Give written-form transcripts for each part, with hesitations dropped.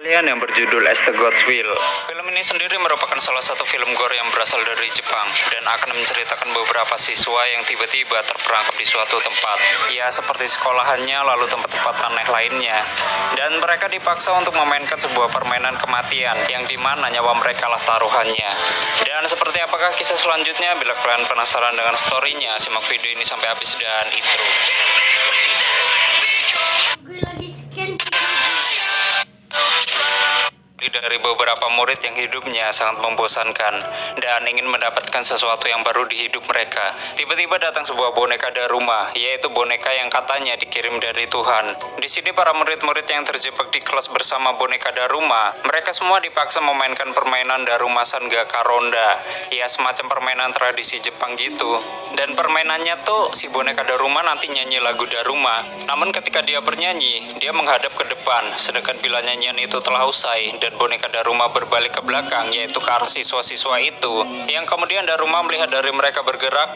kalian yang berjudul As the God's Will. Film ini sendiri merupakan salah satu film gore yang berasal dari Jepang dan akan menceritakan beberapa siswa yang tiba-tiba terperangkap di suatu tempat, ya seperti sekolahannya lalu tempat-tempat aneh lainnya, dan mereka dipaksa untuk memainkan sebuah permainan kematian yang dimana nyawa mereka lah taruhannya. Dan seperti apakah kisah selanjutnya? Bila kalian penasaran dengan story-nya, simak video ini sampai habis dan intro. Dari beberapa murid yang hidupnya sangat membosankan dan ingin mendapatkan sesuatu yang baru di hidup mereka, tiba-tiba datang sebuah boneka Daruma, yaitu boneka yang katanya dikirim dari Tuhan. Di sini para murid-murid yang terjebak di kelas bersama boneka Daruma, mereka semua dipaksa memainkan permainan Daruma Sangaka Ronda, ya semacam permainan tradisi Jepang gitu. Dan permainannya tuh si boneka Daruma nanti nyanyi lagu Daruma, namun ketika dia bernyanyi, dia menghadap ke depan, sedangkan bila nyanyian itu telah usai dan boneka Daruma berbalik ke belakang, yaitu ke arah siswa-siswa itu, yang kemudian Daruma melihat dari mereka bergerak,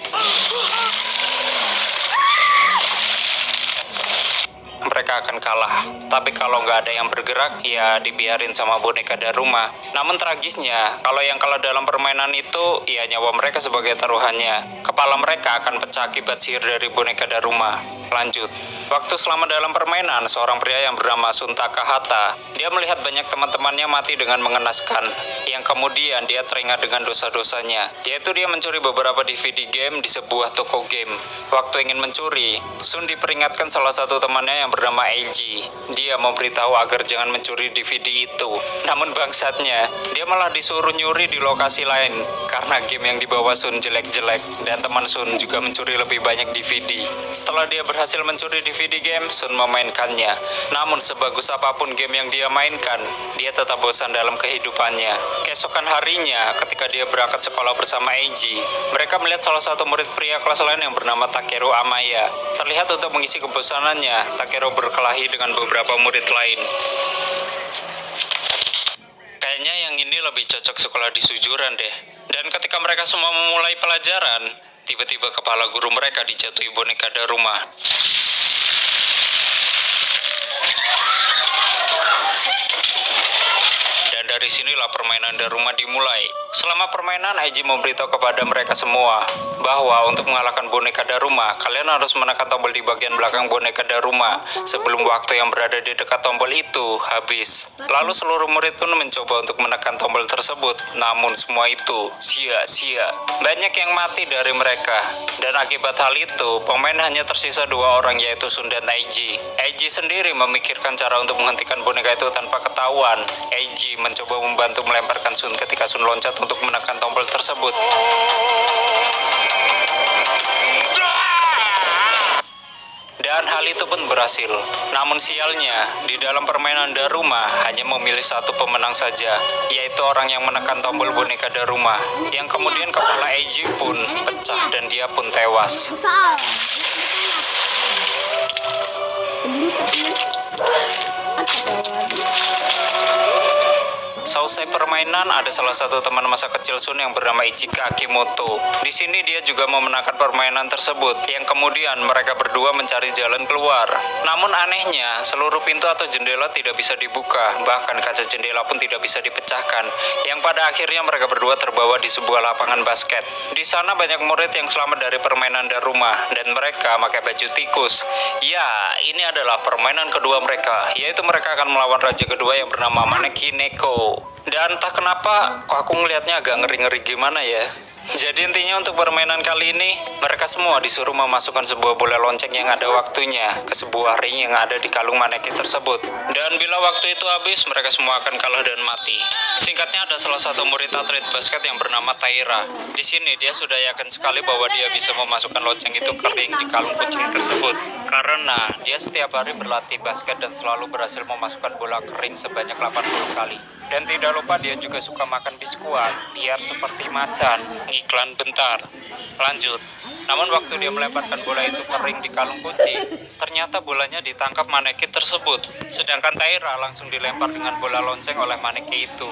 mereka akan kalah. Tapi kalau nggak ada yang bergerak, ya dibiarin sama boneka Daruma. Namun tragisnya, kalau yang kalah dalam permainan itu, ya nyawa mereka sebagai taruhannya. Kepala mereka akan pecah akibat sihir dari boneka Daruma. Lanjut. Waktu selama dalam permainan, seorang pria yang bernama Suntaka Hata, dia melihat banyak teman-temannya mati dengan mengenaskan, yang kemudian dia teringat dengan dosa-dosanya, yaitu dia mencuri beberapa DVD game di sebuah toko game. Waktu ingin mencuri, Sun diperingatkan salah satu temannya yang bernama Eiji. Dia memberitahu agar jangan mencuri DVD itu. Namun bangsatnya, dia malah disuruh nyuri di lokasi lain, karena game yang dibawa Sun jelek-jelek, dan teman Sun juga mencuri lebih banyak DVD. Setelah dia berhasil mencuri DVD game, Sun memainkannya. Namun sebagus apapun game yang dia mainkan, dia tetap bosan dalam kehidupannya. Keesokan harinya, ketika dia berangkat sekolah bersama Eiji, mereka melihat salah satu murid pria kelas lain yang bernama Takeru Amaya. Terlihat untuk mengisi kebosanannya, Takeru berkelahi dengan beberapa murid lain. Kayaknya yang ini lebih cocok sekolah di Sujuran deh. Dan ketika mereka semua memulai pelajaran, tiba-tiba kepala guru mereka dijatuhi boneka Daruma. Dari sinilah permainan Daruma dimulai. Selama permainan, Eiji memberitahu kepada mereka semua bahwa untuk mengalahkan boneka Daruma, kalian harus menekan tombol di bagian belakang boneka Daruma sebelum waktu yang berada di dekat tombol itu habis. Lalu seluruh murid pun mencoba untuk menekan tombol tersebut, namun semua itu sia-sia. Banyak yang mati dari mereka, dan akibat hal itu, pemain hanya tersisa 2 orang, yaitu Sun dan Eiji. Eiji sendiri memikirkan cara untuk menghentikan boneka itu tanpa ketahuan. Eiji mencoba membantu melemparkan Sun ketika Sun loncat untuk menekan tombol tersebut. Dan hal itu pun berhasil. Namun sialnya, di dalam permainan Daruma hanya memilih satu pemenang saja, yaitu orang yang menekan tombol boneka Daruma, yang kemudian kepala Eiji pun pecah dan dia pun tewas. Selesai permainan, ada salah satu teman masa kecil Sun yang bernama Ichika Akimoto. Di sini dia juga memenangkan permainan tersebut, yang kemudian mereka berdua mencari jalan keluar. Namun anehnya, seluruh pintu atau jendela tidak bisa dibuka, bahkan kaca jendela pun tidak bisa dipecahkan, yang pada akhirnya mereka berdua terbawa di sebuah lapangan basket. Di sana banyak murid yang selamat dari permainan Daruma, dan mereka pakai baju tikus. Ya, ini adalah permainan kedua mereka, yaitu mereka akan melawan raja kedua yang bernama Maneki Neko. Dan entah kenapa, kok aku ngelihatnya agak ngeri-ngeri gimana ya. Jadi intinya untuk permainan kali ini, mereka semua disuruh memasukkan sebuah bola lonceng yang ada waktunya ke sebuah ring yang ada di kalung maneki tersebut. Dan bila waktu itu habis, mereka semua akan kalah dan mati. Singkatnya, ada salah satu murid atlet basket yang bernama Taira. Di sini dia sudah yakin sekali bahwa dia bisa memasukkan lonceng itu ke ring di kalung kucing tersebut. Karena dia setiap hari berlatih basket dan selalu berhasil memasukkan bola ke ring sebanyak 80 kali. Dan tidak lupa dia juga suka makan biskuat biar seperti macan. Iklan bentar. Lanjut. Namun waktu dia melemparkan bola itu ke ring di kalung kucing, ternyata bolanya ditangkap maneki tersebut. Sedangkan Taira langsung dilempar dengan bola lonceng oleh maneki itu.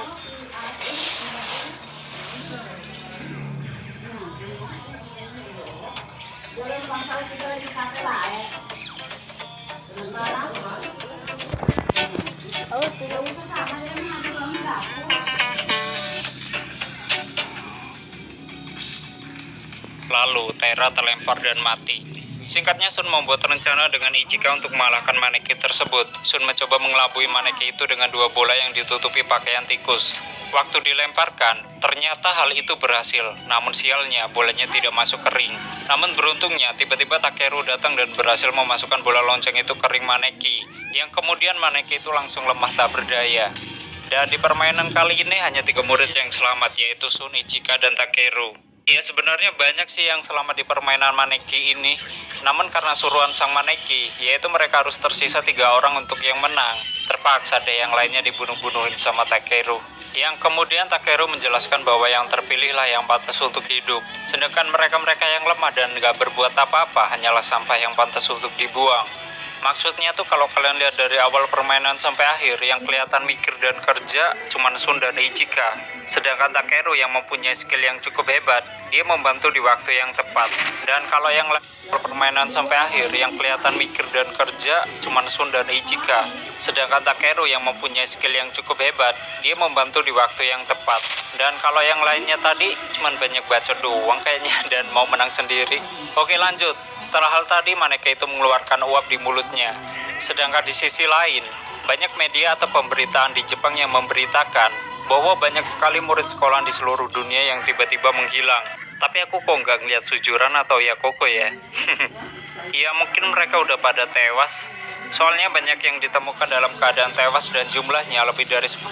Lalu Taira terlempar dan mati. Singkatnya, Sun membuat rencana dengan Ichika untuk mengalahkan Maneki tersebut. Sun mencoba mengelabui Maneki itu dengan 2 bola yang ditutupi pakaian tikus. Waktu dilemparkan, ternyata hal itu berhasil. Namun sialnya, bolanya tidak masuk ke ring. Namun beruntungnya, tiba-tiba Takeru datang dan berhasil memasukkan bola lonceng itu ke ring Maneki. Yang kemudian Maneki itu langsung lemah tak berdaya. Dan di permainan kali ini hanya 3 murid yang selamat, yaitu Sun, Ichika, dan Takeru. Ya, sebenarnya banyak sih yang selamat di permainan Maneki ini. Namun karena suruhan sang Maneki, yaitu mereka harus tersisa 3 orang untuk yang menang. Terpaksa deh yang lainnya dibunuh-bunuhin sama Takeru. Yang kemudian Takeru menjelaskan bahwa yang terpilih lah yang pantas untuk hidup. Sedangkan mereka-mereka yang lemah dan gak berbuat apa-apa hanyalah sampah yang pantas untuk dibuang. Maksudnya tuh kalau kalian lihat dari awal permainan sampai akhir, yang kelihatan mikir dan kerja cuman Sun dan Ichika. Sedangkan Takeru yang mempunyai skill yang cukup hebat, dia membantu di waktu yang tepat. Dan kalau yang permainan sampai akhir, yang kelihatan mikir dan kerja cuman Sun dan Ichika. Sedangkan Takeru yang mempunyai skill yang cukup hebat, dia membantu di waktu yang tepat. Dan kalau yang lainnya tadi cuman banyak bacot doang kayaknya dan mau menang sendiri. Oke, lanjut. Setelah hal tadi, Maneki itu mengeluarkan uap di mulutnya. Sedangkan di sisi lain, banyak media atau pemberitaan di Jepang yang memberitakan bahwa banyak sekali murid sekolah di seluruh dunia yang tiba-tiba menghilang. Tapi aku kok nggak ngeliat Sujuran atau Yakoko ya? Ya mungkin mereka udah pada tewas. Soalnya banyak yang ditemukan dalam keadaan tewas dan jumlahnya lebih dari 10.